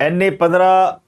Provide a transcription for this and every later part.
NA-15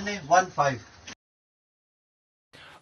NA-15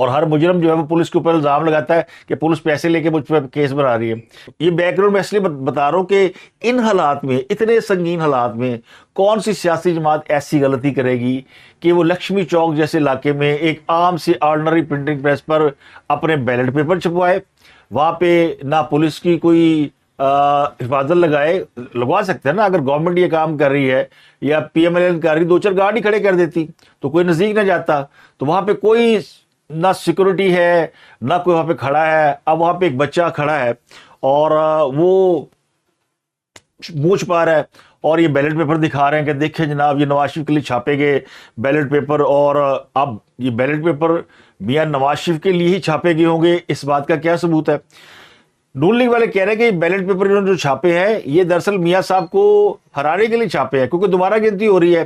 اور ہر مجرم جو ہے وہ پولیس کے اوپر الزام لگاتا ہے کہ پولیس پیسے لے کے مجھ پہ کیس بنا رہی ہے. یہ بیک گراؤنڈ میں اس لیے بتا رہا ہوں کہ ان حالات میں، اتنے سنگین حالات میں، کون سی سیاسی جماعت ایسی غلطی کرے گی کہ وہ لکشمی چوک جیسے علاقے میں ایک عام سی آرڈنری پرنٹنگ پریس پر اپنے بیلٹ پیپر چھپوائے. وہاں پہ نہ پولیس کی کوئی حفاظت لگوا سکتے ہیں نا. اگر گورنمنٹ یہ کام کر رہی ہے یا پی ایم ایل این کر رہی، 2-4 گاڑی کھڑے کر دیتی تو کوئی نزدیک نہ جاتا. تو وہاں پہ کوئی نہ سیکورٹی ہے نہ کوئی وہاں پہ کھڑا ہے. اب وہاں پہ ایک بچہ کھڑا ہے اور وہ منہ چھپا رہا ہے اور یہ بیلٹ پیپر دکھا رہے ہیں کہ دیکھیں جناب یہ نواز شریف کے لیے چھاپے گئے بیلٹ پیپر. اور اب یہ بیلٹ پیپر میاں نواز شریف کے لیے ہی چھاپے گئے ہوں گے، اس بات کا کیا ثبوت ہے؟ نون لیگ والے کہہ رہے ہیں کہ یہ بیلٹ پیپر انہوں نے جو چھاپے ہیں یہ دراصل میاں صاحب کو ہرانے کے لیے چھاپے ہیں، کیونکہ دوبارہ گنتی ہو رہی ہے.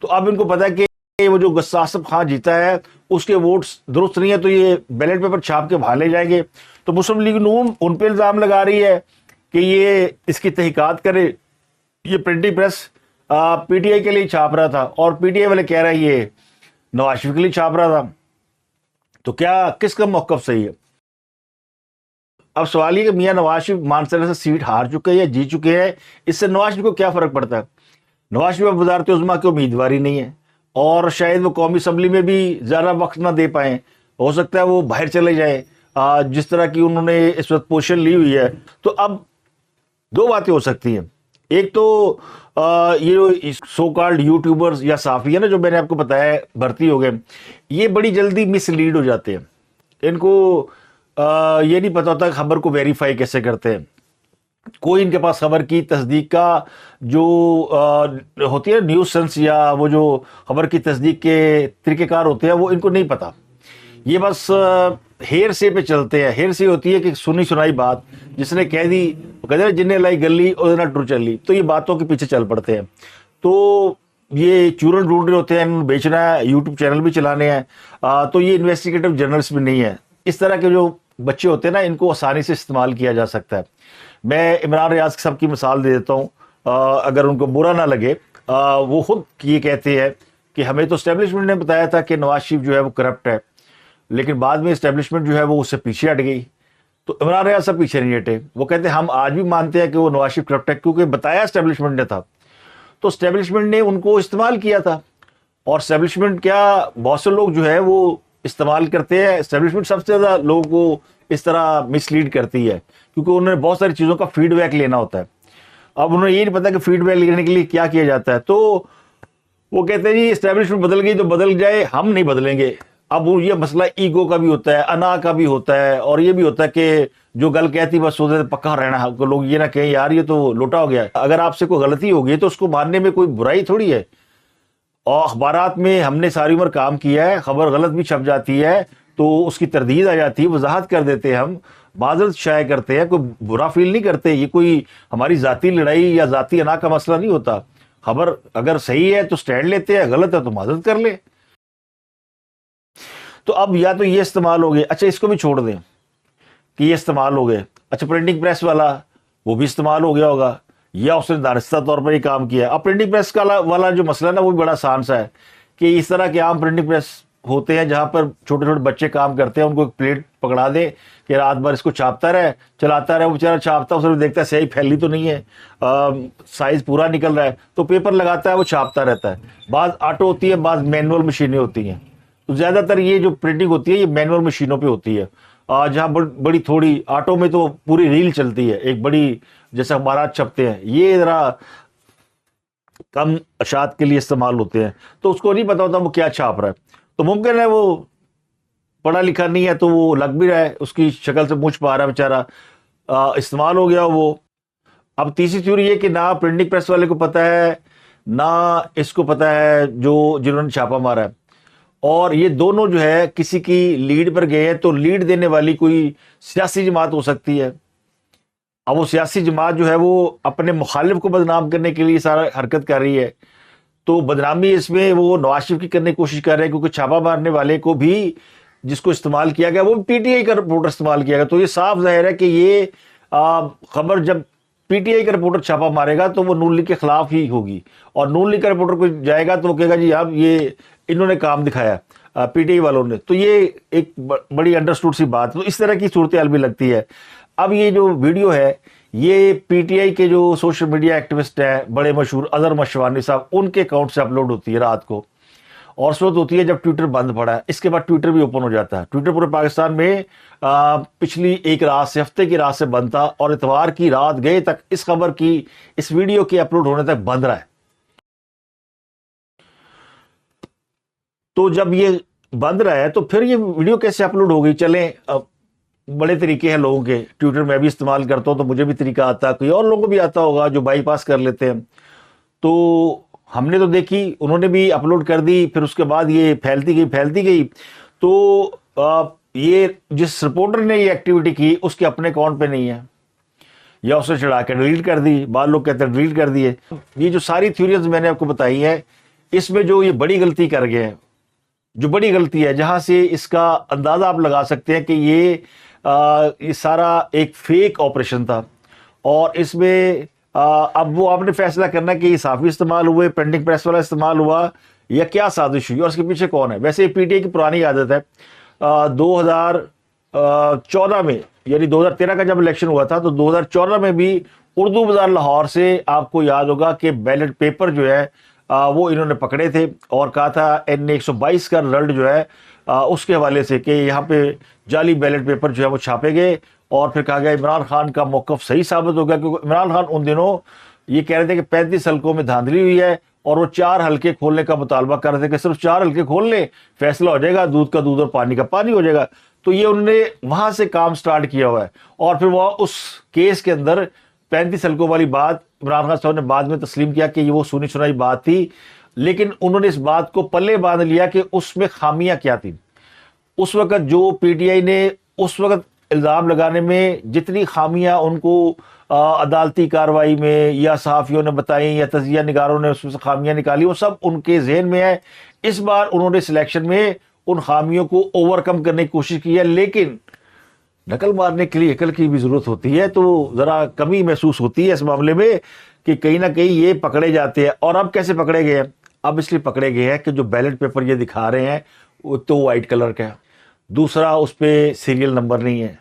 تو اب ان کو پتا ہے کہ وہ جو غصاصب خان جیتا ہے اس کے ووٹس درست نہیں ہے، تو یہ بیلٹ پیپر چھاپ کے باہر لے جائیں گے. تو مسلم لیگ نون ان پہ الزام لگا رہی ہے کہ یہ اس کی تحقیقات کرے. یہ printing press P T I کے لیے چھاپ رہا تھا اور پی ٹی آئی والے کہہ رہے ہیں یہ نواز شریف کے لیے چھاپ رہا تھا. تو کیا کس کا موقف صحیح ہے؟ اب سوال یہ کہ میاں نواز شریف مانسر سے سیٹ ہار چکے ہیں یا جیت چکے ہیں، اس سے نواز شریف کو کیا فرق پڑتا ہے؟ نواز شریف اب وزارت عظمیٰ کی امیدواری نہیں ہے اور شاید وہ قومی اسمبلی میں بھی زیادہ وقت نہ دے پائیں. ہو سکتا ہے وہ باہر چلے جائیں جس طرح کی انہوں نے اس وقت پوزیشن لی ہوئی ہے. تو اب دو باتیں ہو سکتی ہیں. ایک تو یہ جو سو کالڈ یوٹیوبرز یا صحافی ہے نا، جو میں نے آپ کو بتایا بھرتی ہو گئے، یہ بڑی جلدی مس لیڈ ہو جاتے ہیں. ان کو یہ نہیں پتا ہوتا خبر کو ویریفائی کیسے کرتے ہیں. کوئی ان کے پاس خبر کی تصدیق کا جو ہوتی ہے نیوز سینس یا وہ جو خبر کی تصدیق کے طریقہ کار ہوتے ہیں وہ ان کو نہیں پتا. یہ بس ہیر سے پہ چلتے ہیں. ہیر سے ہوتی ہے کہ سنی سنائی بات جس نے کہہ دی، کہتے ہیں جن نے لائی گلی اور نہ ٹر چلی، تو یہ باتوں کے پیچھے چل پڑتے ہیں. تو یہ چورن ڈھونڈ رہے ہوتے ہیں، انہوں نے بیچنا ہے، یوٹیوب چینل بھی چلانے ہیں. تو یہ انویسٹیگیٹو جرنلسٹ بھی نہیں ہے. اس طرح کے جو بچے ہوتے ہیں نا، ان کو آسانی سے استعمال کیا جا سکتا ہے. میں عمران ریاض سب کی مثال دے دیتا ہوں، اگر ان کو برا نہ لگے. وہ خود یہ کہتے ہیں کہ ہمیں تو اسٹیبلشمنٹ نے بتایا تھا کہ نواز شریف جو ہے وہ کرپٹ ہے، لیکن بعد میں اسٹیبلشمنٹ جو ہے وہ اس سے پیچھے ہٹ گئی. تو عمران ریاض صاحب پیچھے نہیں ہٹے. وہ کہتے ہیں ہم آج بھی مانتے ہیں کہ وہ نواز شریف کرپٹ ہے، کیونکہ بتایا اسٹیبلشمنٹ نے تھا. تو اسٹیبلشمنٹ نے ان کو استعمال کیا تھا. اور اسٹیبلشمنٹ کیا بہت سے لوگ جو ہے وہ استعمال کرتے ہیں. اسٹیبلشمنٹ سب سے زیادہ لوگوں کو اس طرح مس لیڈ کرتی ہے، کیونکہ انہوں نے بہت ساری چیزوں کا فیڈ بیک لینا ہوتا ہے. اب انہوں نے یہ نہیں پتا کہ فیڈ بیک لینے کے لیے کیا کیا جاتا ہے. تو وہ کہتے ہیں جی اسٹیبلشمنٹ بدل گئی تو بدل جائے، ہم نہیں بدلیں گے. اب یہ مسئلہ ایگو کا بھی ہوتا ہے، انا کا بھی ہوتا ہے، اور یہ بھی ہوتا ہے کہ جو گل کہتی بس سوچتے پکا رہنا، لوگ یہ نہ کہیں یار یہ تو لوٹا ہو گیا. اگر آپ سے کوئی غلطی ہوگی تو اس کو ماننے میں کوئی برائی تھوڑی ہے. اور اخبارات میں ہم نے ساری عمر کام کیا ہے، خبر غلط بھی چھپ جاتی ہے تو اس کی تردید آ جاتی ہے، وضاحت کر دیتے ہیں، ہم معذرت شائع کرتے ہیں، کوئی برا فیل نہیں کرتے. یہ کوئی ہماری ذاتی لڑائی یا ذاتی انا کا مسئلہ نہیں ہوتا. خبر اگر صحیح ہے تو سٹینڈ لیتے ہیں، غلط ہے تو معذرت کر لیں. تو اب یا تو یہ استعمال ہو گئے، اچھا اس کو بھی چھوڑ دیں کہ یہ استعمال ہو گئے. اچھا پرنٹنگ پریس والا وہ بھی استعمال ہو گیا ہوگا یا اس نے دانستہ طور پر یہ کام کیا. اب پرنٹنگ پریس والا جو مسئلہ ہے نا وہ بھی بڑا آسان سا ہے کہ اس طرح کے عام پرنٹنگ پریس ہوتے ہیں جہاں پر چھوٹے چھوٹے بچے کام کرتے ہیں، ان کو ایک پلیٹ پکڑا دے کہ رات بھر اس کو چھاپتا رہے، چلاتا رہے. وہ بیچارہ چھاپتا ہے، اسے دیکھتا ہے سیاہی پھیلی تو نہیں ہے، سائز پورا نکل رہا ہے، تو پیپر لگاتا ہے، وہ چھاپتا رہتا ہے. بعض آٹو ہوتی ہے، بعض مینول مشینیں ہوتی ہیں. تو زیادہ تر یہ جو پرنٹنگ ہوتی ہے یہ مینول مشینوں پہ ہوتی ہے، جہاں بڑی تھوڑی آٹو میں تو پوری ریل چلتی ہے، ایک بڑی جیسے اخبارات چھپتے ہیں، یہ ذرا کم اشاعت کے لیے استعمال ہوتے ہیں. تو اس کو نہیں پتا ہوتا وہ کیا چھاپ رہا ہے. تو ممکن ہے وہ پڑھا لکھا نہیں ہے تو وہ لگ بھی رہا ہے، اس کی شکل سے مجھ پا رہا ہے بیچارہ، استعمال ہو گیا وہ. اب تیسری تھیوری یہ کہ نہ پرنٹنگ پریس والے کو پتا ہے نہ اس کو پتا ہے جنہوں نے چھاپا مارا ہے، اور یہ دونوں جو ہے کسی کی لیڈ پر گئے ہیں. تو لیڈ دینے والی کوئی سیاسی جماعت ہو سکتی ہے. اب وہ سیاسی جماعت جو ہے وہ اپنے مخالف کو بدنام کرنے کے لیے سارا حرکت کر رہی ہے. تو بدنامی اس میں وہ نواز شریف کی کرنے کی کوشش کر رہے ہیں، کیونکہ چھاپا مارنے والے کو بھی جس کو استعمال کیا گیا وہ پی ٹی آئی کا رپورٹر استعمال کیا گیا. تو یہ صاف ظاہر ہے کہ یہ خبر جب پی ٹی آئی کا رپورٹر چھاپا مارے گا تو وہ نون لیگ کے خلاف ہی ہوگی، اور نون لیگ کا رپورٹر کو جائے گا تو وہ کہے گا جی اب یہ انہوں نے کام دکھایا. پی ٹی آئی والوں نے. تو یہ ایک بڑی انڈرسٹوڈ سی بات. تو اس طرح کی صورتحال بھی لگتی ہے. اب یہ جو ویڈیو ہے یہ پی ٹی آئی کے جو سوشل میڈیا ایکٹیوسٹ ہیں بڑے مشہور اظہر مشوانی صاحب, ان کے اکاؤنٹ سے اپلوڈ ہوتی ہے رات کو, اور اس وقت ہوتی ہے جب ٹویٹر بند پڑا ہے. اس کے بعد ٹویٹر بھی اوپن ہو جاتا ہے. ٹویٹر پورے پاکستان میں پچھلی ایک رات سے, ہفتے کی رات سے بند تھا, اور اتوار کی رات گئے تک اس خبر کی, اس ویڈیو کے اپلوڈ ہونے تک بند رہا ہے. تو جب یہ بند رہا ہے تو پھر یہ ویڈیو کیسے اپلوڈ ہو گئی؟ چلیں بڑے طریقے ہیں لوگوں کے. ٹویٹر میں بھی استعمال کرتا ہوں تو مجھے بھی طریقہ آتا ہے, کوئی اور لوگوں کو بھی آتا ہوگا جو بائی پاس کر لیتے ہیں. تو ہم نے تو دیکھی, انہوں نے بھی اپلوڈ کر دی, پھر اس کے بعد یہ پھیلتی گئی. تو یہ جس رپورٹر نے یہ ایکٹیویٹی کی اس کے اپنے اکاؤنٹ پہ نہیں ہے, یا اسے چڑھا کے ڈیلیٹ کر دی. بعض لوگ کہتے ہیں ڈیلیٹ کر دیے. یہ جو ساری تھیوریز میں نے آپ کو بتائی ہیں, اس میں جو یہ بڑی غلطی کر گئے ہیں, جو بڑی غلطی ہے, جہاں سے اس کا اندازہ آپ لگا سکتے ہیں کہ یہ سارا ایک فیک آپریشن تھا. اور اس میں اب وہ آپ نے فیصلہ کرنا کہ یہ صحافی استعمال ہوئے, پرنٹنگ پریس والا استعمال ہوا, یا کیا سازش ہوئی اور اس کے پیچھے کون ہے. ویسے پی ٹی آئی کی پرانی عادت ہے, 2014 میں یعنی 2013 کا جب الیکشن ہوا تھا تو 2014 میں بھی اردو بازار لاہور سے آپ کو یاد ہوگا کہ بیلٹ پیپر جو ہے وہ انہوں نے پکڑے تھے, اور کہا تھا N122 کا رزلٹ جو ہے اس کے حوالے سے کہ یہاں پہ جعلی بیلٹ پیپر جو ہے وہ چھاپے گئے. اور پھر کہا گیا عمران خان کا موقف صحیح ثابت ہو گیا, کیونکہ عمران خان ان دنوں یہ کہہ رہے تھے کہ 35 حلقوں میں دھاندلی ہوئی ہے, اور وہ 4 حلقے کھولنے کا مطالبہ کر رہے تھے کہ صرف 4 حلقے کھول لیں, فیصلہ ہو جائے گا, دودھ کا دودھ اور پانی کا پانی ہو جائے گا. تو یہ انہوں نے وہاں سے کام سٹارٹ کیا ہوا ہے. اور پھر وہ اس کیس کے اندر 35 حلقوں والی بات عمران خان صاحب نے بعد میں تسلیم کیا کہ یہ وہ سنی سنائی بات تھی, لیکن انہوں نے اس بات کو پلے باندھ لیا کہ اس میں خامیاں کیا تھیں. اس وقت جو پی ٹی آئی نے اس وقت الزام لگانے میں جتنی خامیاں ان کو عدالتی کارروائی میں یا صحافیوں نے بتائیں یا تجزیہ نگاروں نے اس میں سے خامیاں نکالی, وہ سب ان کے ذہن میں ہے. اس بار انہوں نے سلیکشن میں ان خامیوں کو اوور کم کرنے کی کوشش کی ہے, لیکن نقل مارنے کے لیے عقل کی بھی ضرورت ہوتی ہے. تو ذرا کمی محسوس ہوتی ہے اس معاملے میں کہ کہیں نہ کہیں یہ پکڑے جاتے ہیں. اور اب کیسے پکڑے گئے ہیں؟ اب اس لیے پکڑے گئے ہیں کہ جو بیلٹ پیپر یہ دکھا رہے ہیں وہ تو وائٹ کلر کا ہے, دوسرا اس پہ سیریل نمبر نہیں ہے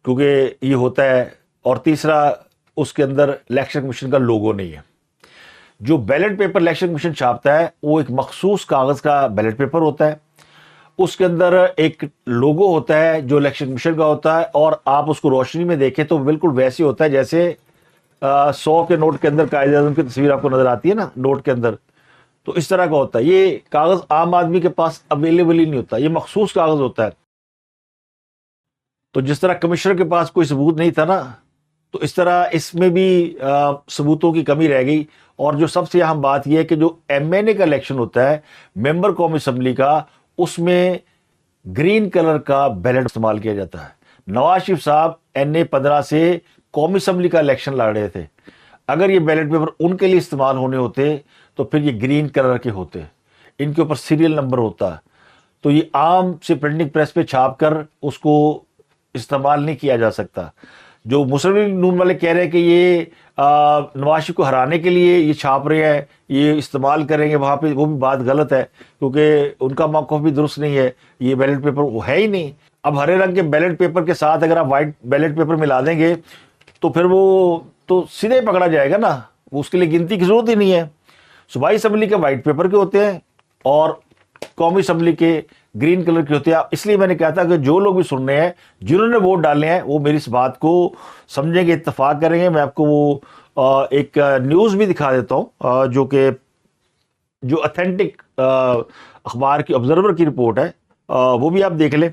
کیونکہ یہ ہوتا ہے, اور تیسرا اس کے اندر الیکشن کمیشن کا لوگو نہیں ہے. جو بیلٹ پیپر الیکشن کمیشن چھاپتا ہے وہ ایک مخصوص کاغذ کا بیلٹ پیپر ہوتا ہے, اس کے اندر ایک لوگو ہوتا ہے جو الیکشن کمیشن کا ہوتا ہے, اور آپ اس کو روشنی میں دیکھیں تو بالکل ویسے ہوتا ہے جیسے 100 کے نوٹ کے اندر قائد اعظم کی تصویر آپ کو نظر آتی ہے نا نوٹ کے اندر, تو اس طرح کا ہوتا ہے. یہ کاغذ عام آدمی کے پاس اویلیبل ہی نہیں ہوتا, یہ مخصوص کاغذ ہوتا ہے. تو جس طرح کمشنر کے پاس کوئی ثبوت نہیں تھا نا, تو اس طرح اس میں بھی ثبوتوں کی کمی رہ گئی. اور جو سب سے اہم بات یہ ہے کہ جو ایم این اے کا الیکشن ہوتا ہے ممبر قومی اسمبلی کا, اس میں گرین کلر کا بیلٹ استعمال کیا جاتا ہے. نواز شریف صاحب NA-15 سے قومی اسمبلی کا الیکشن لڑ رہے تھے, اگر یہ بیلٹ پیپر ان کے لیے استعمال ہونے ہوتے تو پھر یہ گرین کلر کے ہوتے, ان کے اوپر سیریل نمبر ہوتا. تو یہ عام سے پرنٹنگ پریس پہ چھاپ کر اس کو استعمال نہیں کیا جا سکتا. جو مسلم لیگ نون والے کہہ رہے ہیں کہ یہ نواز شریف کو ہرانے کے لیے یہ چھاپ رہے ہیں, یہ استعمال کریں گے وہاں پہ, وہ بھی بات غلط ہے کیونکہ ان کا موقف بھی درست نہیں ہے. یہ بیلٹ پیپر وہ ہے ہی نہیں. اب ہرے رنگ کے بیلٹ پیپر کے ساتھ اگر آپ وائٹ بیلٹ پیپر ملا دیں گے تو پھر وہ تو سیدھے پکڑا جائے گا نا, اس کے لیے گنتی کی ضرورت ہی نہیں ہے. صوبائی اسمبلی کے وائٹ پیپر کے ہوتے ہیں اور قومی اسمبلی کے گرین کلر کے ہوتے ہیں. اس لیے میں نے کہا تھا کہ جو لوگ بھی سن رہے ہیں, جنہوں نے ووٹ ڈالے ہیں, وہ میری اس بات کو سمجھیں گے, اتفاق کریں گے. میں آپ کو وہ ایک نیوز بھی دکھا دیتا ہوں جو اتھینٹک اخبار کی آبزرور کی رپورٹ ہے, وہ بھی آپ دیکھ لیں.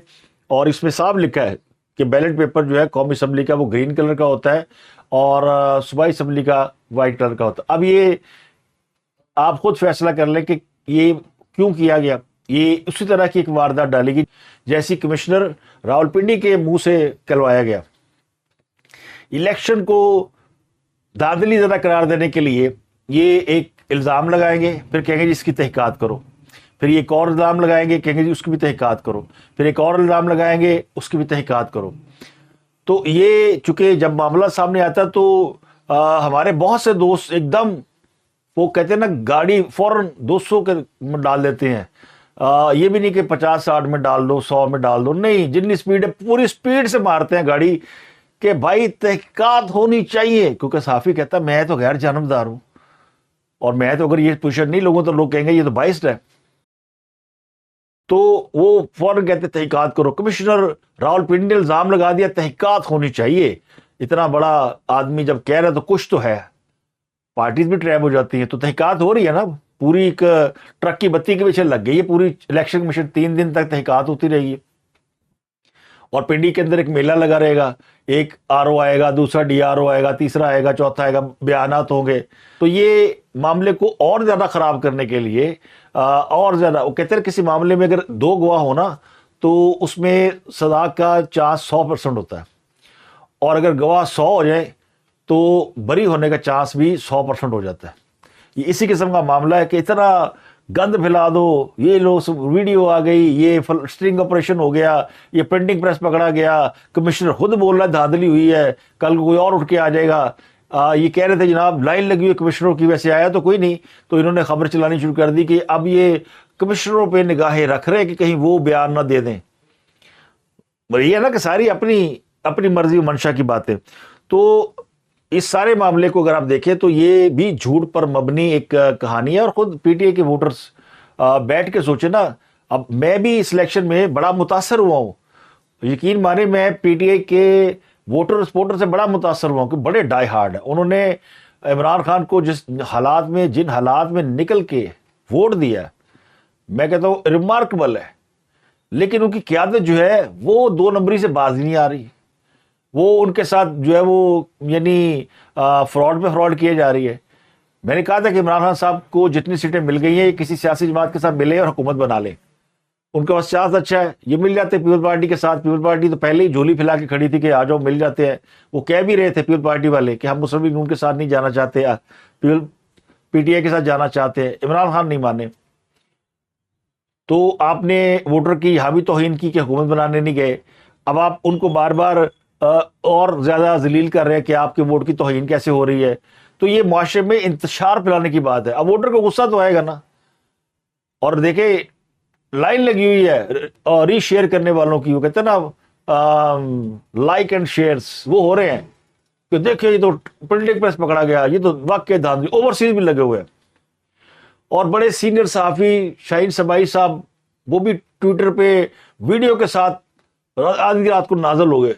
اور اس میں صاف لکھا ہے کہ بیلٹ پیپر جو ہے قومی اسمبلی کا وہ گرین کلر کا ہوتا ہے اور صوبائی اسمبلی کا وائٹ کلر کا ہوتا ہے. اب یہ آپ خود فیصلہ کر لیں کہ یہ کیوں کیا گیا. یہ اسی طرح کی ایک واردات ڈالی گئی جیسی کمشنر راولپنڈی کے منہ سے کلوایا گیا. الیکشن کو دھاندلی زدہ قرار دینے کے لیے یہ ایک الزام لگائیں گے, پھر کہیں گے جی اس کی تحقیقات کرو, پھر ایک اور الزام لگائیں گے, کہیں گے جی اس کی بھی تحقیقات کرو, پھر ایک اور الزام لگائیں گے, اس کی بھی تحقیقات کرو. تو یہ چونکہ جب معاملہ سامنے آتا تو ہمارے بہت سے دوست ایک دم وہ کہتے ہیں نا گاڑی فوراً 200 کے ڈال دیتے ہیں. یہ بھی نہیں کہ 50-60 میں ڈال دو 100 میں ڈال دو, نہیں, جتنی سپیڈ ہے پوری سپیڈ سے مارتے ہیں گاڑی کہ بھائی تحقیقات ہونی چاہیے, کیونکہ صحافی کہتا ہے میں تو غیر جانبدار ہوں اور میں تو اگر یہ پوزیشن نہیں لوگوں تو لوگ کہیں گے یہ تو بائسڈ ہے, تو وہ فوراً کہتے تحقیقات کرو. کمشنر راول پنڈی نے الزام لگا دیا تحقیقات ہونی چاہیے. اتنا بڑا آدمی جب کہہ رہا ہے تو کچھ تو ہے, پارٹیز بھی ٹریپ ہو جاتی ہیں, تو تحقیقات ہو رہی ہے نا, پوری ایک ٹرک کی بتی کے پیچھے لگ گئی ہے پوری الیکشن کمیشن, 3 دن تک تحقیقات ہوتی رہی ہے. اور پنڈی کے اندر ایک میلہ لگا رہے گا, ایک RO آئے گا, دوسرا DRO آئے گا, تیسرا آئے گا, چوتھا آئے گا, بیانات ہوں گے. تو یہ معاملے کو اور زیادہ خراب کرنے کے لیے اور زیادہ, وہ کہتے ہیں کسی معاملے میں اگر 2 گواہ ہونا تو اس میں سزا کا چانس 100% ہوتا ہے, اور اگر گواہ 100 ہو جائے تو بری ہونے کا چانس بھی 100% ہو جاتا ہے. یہ اسی قسم کا معاملہ ہے کہ اتنا گند پھیلا دو, یہ لو ویڈیو آ گئی, یہ سٹرنگ آپریشن ہو گیا, یہ پرنٹنگ پریس پکڑا گیا, کمشنر خود بول رہا ہے دھاندلی ہوئی ہے, کل کوئی اور اٹھ کے آ جائے گا. یہ کہہ رہے تھے جناب لائن لگی ہوئی کمشنروں کی, ویسے آیا تو کوئی نہیں, تو انہوں نے خبر چلانی شروع کر دی کہ اب یہ کمشنروں پہ نگاہیں رکھ رہے کہ کہیں وہ بیان نہ دے دیں. یہ ہے نا کہ ساری اپنی مرضی و منشا کی باتیں. تو اس سارے معاملے کو اگر آپ دیکھیں تو یہ بھی جھوٹ پر مبنی ایک کہانی ہے, اور خود PTI کے ووٹرز بیٹھ کے سوچے نا. اب میں بھی اس الیکشن میں بڑا متاثر ہوا ہوں, یقین مانے میں PTI کے ووٹر سپورٹر سے بڑا متاثر ہوا ہوں کہ بڑے ڈائی ہارڈ ہیں. انہوں نے عمران خان کو جن حالات میں نکل کے ووٹ دیا ہے, میں کہتا ہوں ریمارکبل ہے, لیکن ان کی قیادت جو ہے وہ 2 نمبری سے باز نہیں آ رہی. وہ ان کے ساتھ جو ہے وہ یعنی فراڈ پہ فراڈ کیے جا رہی ہے. میں نے کہا تھا کہ عمران خان صاحب کو جتنی سیٹیں مل گئی ہیں یہ کسی سیاسی جماعت کے ساتھ ملے اور حکومت بنا لیں. ان کے پاس چانس اچھا ہے, یہ مل جاتے پیپل پارٹی کے ساتھ. پیپل پارٹی تو پہلے ہی جھولی پھیلا کے کھڑی تھی کہ آ جاؤ مل جاتے ہیں. وہ کہہ بھی رہے تھے پیپل پارٹی والے کہ ہم مسلم لیگ نون کے ساتھ نہیں جانا چاہتے, PTI کے ساتھ جانا چاہتے ہیں. عمران خان نہیں مانے, تو آپ نے ووٹر کی یہاں بھی توہین کی کہ حکومت بنانے نہیں گئے. اب آپ ان کو بار بار اور زیادہ ذلیل کر رہے ہیں کہ آپ کے ووٹ کی توہین کیسے ہو رہی ہے. تو یہ معاشرے میں انتشار پھیلانے کی بات ہے. اب ووٹر کو غصہ تو آئے گا نا. اور دیکھیں لائن لگی ہوئی ہے ری شیئر کرنے والوں کی, وہ کہتے ہیں نا لائک اینڈ شیئرز وہ ہو رہے ہیں کہ دیکھیں یہ تو پرنٹنگ پریس پکڑا گیا, یہ تو واقعی دھاندلی. اوورسیز بھی لگے ہوئے ہیں, اور بڑے سینئر صحافی شاہین سبائی صاحب وہ بھی ٹویٹر پہ ویڈیو کے ساتھ آدھی رات کو نازل ہو گئے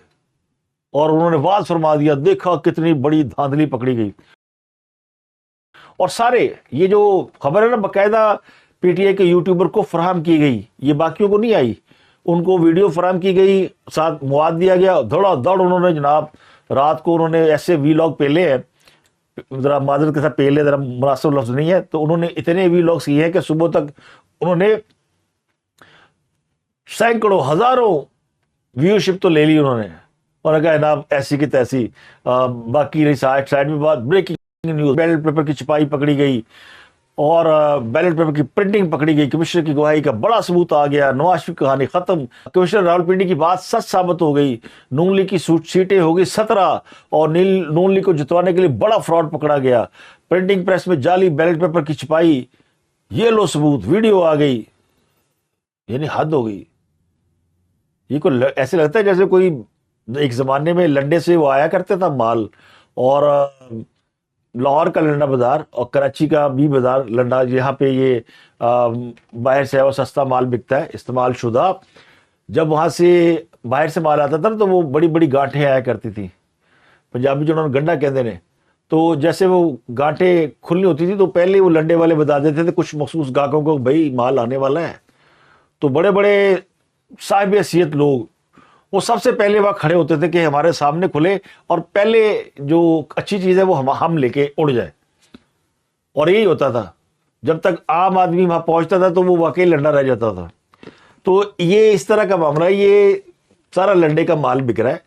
اور انہوں نے واضح فرما دیا دیکھا کتنی بڑی دھاندلی پکڑی گئی. اور سارے یہ جو خبر ہے نا باقاعدہ PTI کے یوٹیوبر کو فراہم کی گئی, یہ باقیوں کو نہیں آئی, ان کو ویڈیو فراہم کی گئی, ساتھ مواد دیا گیا, دھڑا دھڑ انہوں نے جناب رات کو انہوں نے ایسے ویلاگ پیلے ہیں, ذرا معذرت کے ساتھ پیلے ذرا مناسب لفظ نہیں ہے, تو انہوں نے اتنے ویلاگس کیے ہیں کہ صبح تک انہوں نے سینکڑوں ہزاروں ویوشپ تو لے لی انہوں نے, اور کہا جناب ایسی کی تیسی. باقی رہی سائڈ میں بات, بریکنگ نیوز, بیلٹ پیپر کی چھپائی پکڑی گئی اور بیلٹ پیپر کی پرنٹنگ پکڑی گئی, کمشنر کی گواہی کا بڑا ثبوت آ گیا, نواز شریف کی کہانی ختم, کمشنر راول پنڈی کی بات سچ ثابت ہو گئی, نون لیگ کی سیٹیں ہو گئی 17 اور نون لیگ کو جتوانے کے لیے بڑا فراڈ پکڑا گیا, پرنٹنگ پریس میں جعلی بیلٹ پیپر کی چھپائی, یہ لو ثبوت, ویڈیو آ گئی. یعنی حد ہو گئی. یہ کوئی ایسے لگتا ہے جیسے کوئی ایک زمانے میں لنڈے سے وہ آیا کرتا تھا مال, اور لاہور کا لنڈا بازار اور کراچی کا بھی بازار لنڈا, یہاں پہ یہ باہر سے اور سستا مال بکتا ہے استعمال شدہ. جب وہاں سے باہر سے مال آتا تھا تو وہ بڑی بڑی گانٹھیں آیا کرتی تھی, پنجابی جو انہوں نے گنڈا کہتے ہیں, تو جیسے وہ گانٹیں کھلنی ہوتی تھی تو پہلے وہ لنڈے والے بتا دیتے تھے کچھ مخصوص گاہکوں کو بھائی مال آنے والا ہے. تو بڑے بڑے صاحب حیثیت لوگ وہ سب سے پہلے وہاں کھڑے ہوتے تھے کہ ہمارے سامنے کھلے اور پہلے جو اچھی چیز ہے وہ ہم لے کے اڑ جائے. اور یہی ہوتا تھا, جب تک عام آدمی وہاں پہنچتا تھا تو وہ واقعی لنڈا رہ جاتا تھا. تو یہ اس طرح کا معاملہ ہے, یہ سارا لنڈے کا مال بک رہا ہے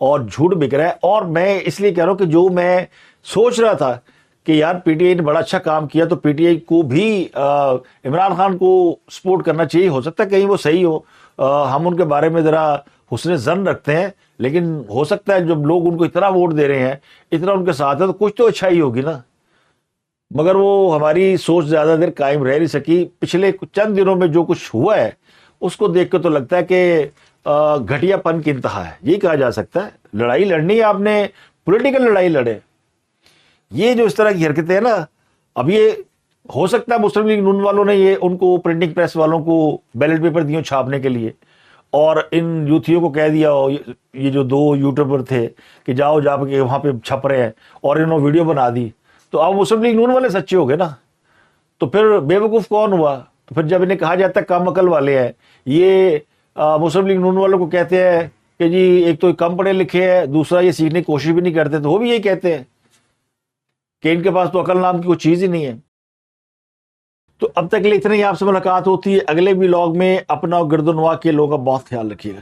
اور جھوٹ بک رہا ہے. اور میں اس لیے کہہ رہا ہوں کہ جو میں سوچ رہا تھا کہ یار PTI نے بڑا اچھا کام کیا, تو PTI کو بھی عمران خان کو سپورٹ کرنا چاہیے. ہو سکتا ہے کہیں وہ صحیح ہو, ہم ان کے بارے میں ذرا حسن ظن رکھتے ہیں, لیکن ہو سکتا ہے جب لوگ ان کو اتنا ووٹ دے رہے ہیں, اتنا ان کے ساتھ ہے, تو کچھ تو اچھائی ہوگی نا. مگر وہ ہماری سوچ زیادہ دیر قائم رہ نہیں سکی. پچھلے چند دنوں میں جو کچھ ہوا ہے اس کو دیکھ کے تو لگتا ہے کہ گھٹیا پن کی انتہا ہے, یہی کہا جا سکتا ہے. لڑائی لڑنی ہے آپ نے, پولیٹیکل لڑائی لڑے. یہ جو اس طرح کی حرکتیں ہیں نا, اب یہ ہو سکتا ہے مسلم لیگ نون والوں نے یہ ان کو پرنٹنگ پریس والوں کو بیلٹ پیپر دیے چھاپنے کے لیے, اور ان یوتھیوں کو کہہ دیا ہو, یہ جو 2 یوٹیوبر تھے کہ جاؤ جا کے وہاں پہ چھپ رہے ہیں, اور انہوں نے ویڈیو بنا دی. تو اب مسلم لیگ نون والے سچے ہو گئے نا, تو پھر بے وقوف کون ہوا؟ تو پھر جب انہیں کہا جاتا ہے کم عقل والے ہیں, یہ مسلم لیگ نون والوں کو کہتے ہیں کہ جی ایک تو کم پڑھے لکھے ہیں, دوسرا یہ سیکھنے کی کوشش بھی نہیں کرتے, تو وہ بھی یہی کہتے ہیں کہ ان کے پاس تو عقل نام کی کوئی چیز ہی نہیں ہے. تو اب تک کے لیے اتنا ہی. آپ سے ملاقات ہوتی ہے اگلے ولاگ میں. اپنا گردنوا کے لوگوں کا بہت خیال رکھیے گا.